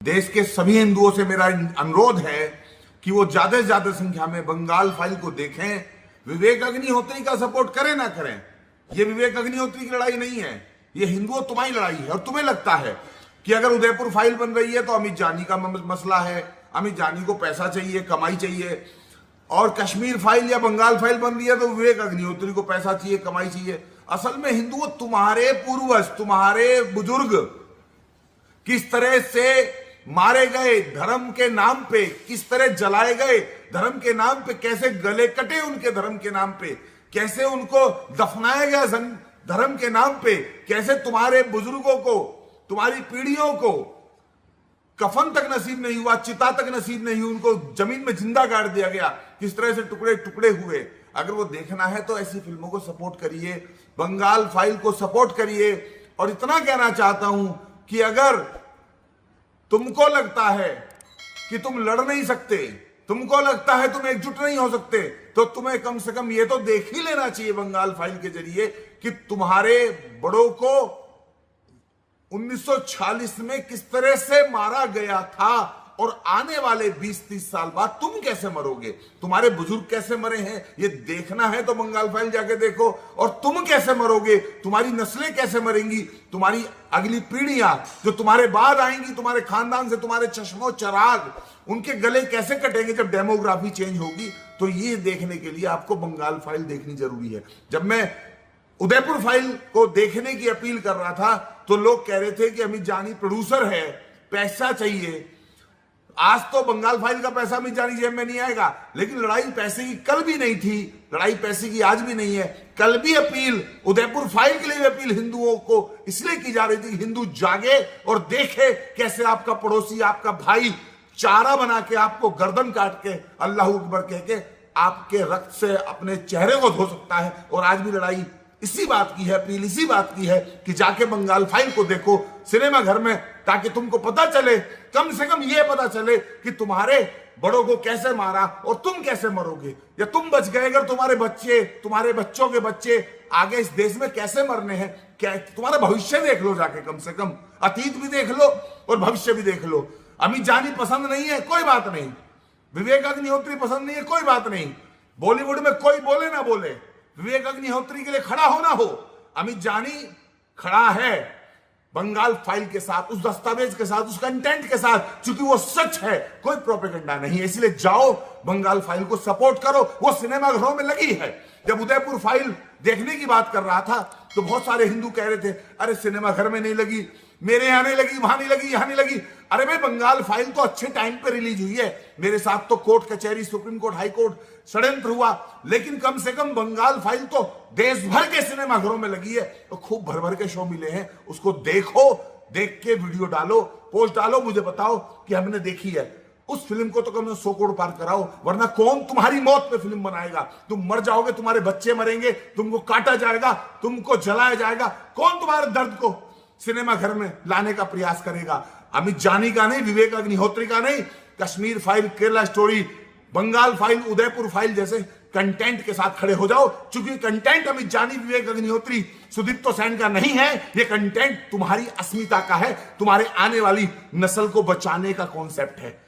देश के सभी हिंदुओं से मेरा अनुरोध है कि वो ज्यादा से ज्यादा संख्या में बंगाल फाइल को देखें। विवेक अग्निहोत्री का सपोर्ट करें ना करें, ये विवेक अग्निहोत्री की लड़ाई नहीं है, ये हिंदुओं तुम्हारी लड़ाई है। और तुम्हें लगता है कि अगर उदयपुर फाइल बन रही है तो अमित जानी का मसला है, अमित जानी को पैसा चाहिए, कमाई चाहिए, और कश्मीर फाइल या बंगाल फाइल बन रही है तो विवेक अग्निहोत्री को पैसा चाहिए, कमाई चाहिए। असल में हिंदुओं, तुम्हारे पूर्वज, तुम्हारे बुजुर्ग किस तरह से मारे गए धर्म के नाम पे, किस तरह जलाए गए धर्म के नाम पे, कैसे गले कटे उनके धर्म के नाम पे, कैसे उनको दफनाया गया धर्म के नाम पे, कैसे तुम्हारे बुजुर्गों को, तुम्हारी पीढ़ियों को कफन तक नसीब नहीं हुआ, चिता तक नसीब नहीं हुई, उनको जमीन में जिंदा गाड़ दिया गया, किस तरह से टुकड़े टुकड़े हुए। अगर वो देखना है तो ऐसी फिल्मों को सपोर्ट करिए, बंगाल फाइल को सपोर्ट करिए। और इतना कहना चाहता हूं कि अगर तुमको लगता है कि तुम लड़ नहीं सकते, तुमको लगता है तुम एकजुट नहीं हो सकते, तो तुम्हें कम से कम ये तो देख ही लेना चाहिए बंगाल फाइल के जरिए कि तुम्हारे बड़ों को 1946 में किस तरह से मारा गया था, और आने वाले 20-30 साल बाद तुम कैसे मरोगे, तुम्हारे बुजुर्ग कैसे मरे हैं, ये देखना है तो बंगाल फाइल जाके देखो। और तुम कैसे मरोगे, तुम्हारी नस्लें कैसे मरेंगी, तुम्हारी अगली पीढ़ियां जो तुम्हारे बाद आएंगी, तुम्हारे खानदान से, तुम्हारे चश्मो चराग, उनके गले कैसे कटेंगे जब डेमोग्राफी चेंज होगी। तो ये देखने के लिए आपको बंगाल फाइल देखनी जरूरी है। जब मैं उदयपुर फाइल को देखने की अपील कर रहा था तो लोग कह रहे थे कि अमित जानी प्रोड्यूसर है, पैसा चाहिए। आज तो बंगाल फाइल का पैसा अमित जानी जेब में नहीं आएगा, लेकिन लड़ाई पैसे की कल भी नहीं थी, लड़ाई पैसे की आज भी नहीं है। कल भी अपील, उदयपुर फाइल के लिए अपील हिंदुओं को इसलिए की जा रही थी, हिंदू जागे और देखे कैसे आपका पड़ोसी, आपका भाई चारा बना के आपको गर्दन काट के अल्लाह अकबर कह के आपके रक्त से अपने चेहरे को धो सकता है। और आज भी लड़ाई इसी बात की है, अपील इसी बात की है कि जाके बंगाल फाइल को देखो सिनेमा घर में, ताकि तुमको पता चले, कम से कम ये पता चले कि तुम्हारे बड़ों को कैसे मारा और तुम कैसे मरोगे, या तुम बच गए अगर तुम्हारे बच्चे, तुम्हारे बच्चों के बच्चे आगे इस देश में कैसे मरने हैं। क्या तुम्हारा भविष्य देख लो जाके, कम से कम अतीत भी देख लो और भविष्य भी देख लो। अमित जानी पसंद नहीं है, कोई बात नहीं, विवेक अग्निहोत्री पसंद नहीं है, कोई बात नहीं, बॉलीवुड में कोई बोले ना बोले, विवेक अग्निहोत्री के लिए खड़ा हो ना हो, अमित जानी खड़ा है बंगाल फाइल के साथ, उस दस्तावेज के साथ, उस कंटेंट के साथ, क्योंकि वो सच है, कोई प्रोपेगेंडा नहीं है। इसलिए जाओ बंगाल फाइल को सपोर्ट करो, वो सिनेमा घरों में लगी है। जब उदयपुर फाइल देखने की बात कर रहा था तो बहुत सारे हिंदू कह रहे थे अरे सिनेमा घर में नहीं लगी, मेरे यहां नहीं लगी, वहां नहीं लगी, यहां नहीं लगी। अरे भाई, बंगाल फाइल तो अच्छे टाइम पे रिलीज हुई है, मेरे साथ तो कोर्ट कचहरी, सुप्रीम कोर्ट, हाई कोर्ट षड्यंत्र हुआ, लेकिन कम से कम बंगाल फाइल तो देश भर के सिनेमा घरों में लगी है, तो खूब भर भर के शो मिले हैं, उसको देखो, देख के वीडियो डालो, पोस्ट डालो, मुझे बताओ कि हमने देखी है। उस फिल्म को तो कम 100 करोड़ पार कराओ, वरना कौन तुम्हारी मौत पे फिल्म बनाएगा। तुम मर जाओगे, तुम्हारे बच्चे मरेंगे, तुमको काटा जाएगा, तुमको जलाया जाएगा, कौन तुम्हारे दर्द को सिनेमा घर में लाने का प्रयास करेगा। अमित जानी का नहीं, विवेक अग्निहोत्री का नहीं, Kashmir file, Kerala story, Bengal file, Udaipur file जैसे कंटेंट के साथ खड़े हो जाओ, क्योंकि कंटेंट अमित जानी, विवेक अग्निहोत्री, सुदीप्तो सेन का नहीं है, ये कंटेंट तुम्हारी अस्मिता का है, तुम्हारे आने वाली नस्ल को बचाने का कॉन्सेप्ट है।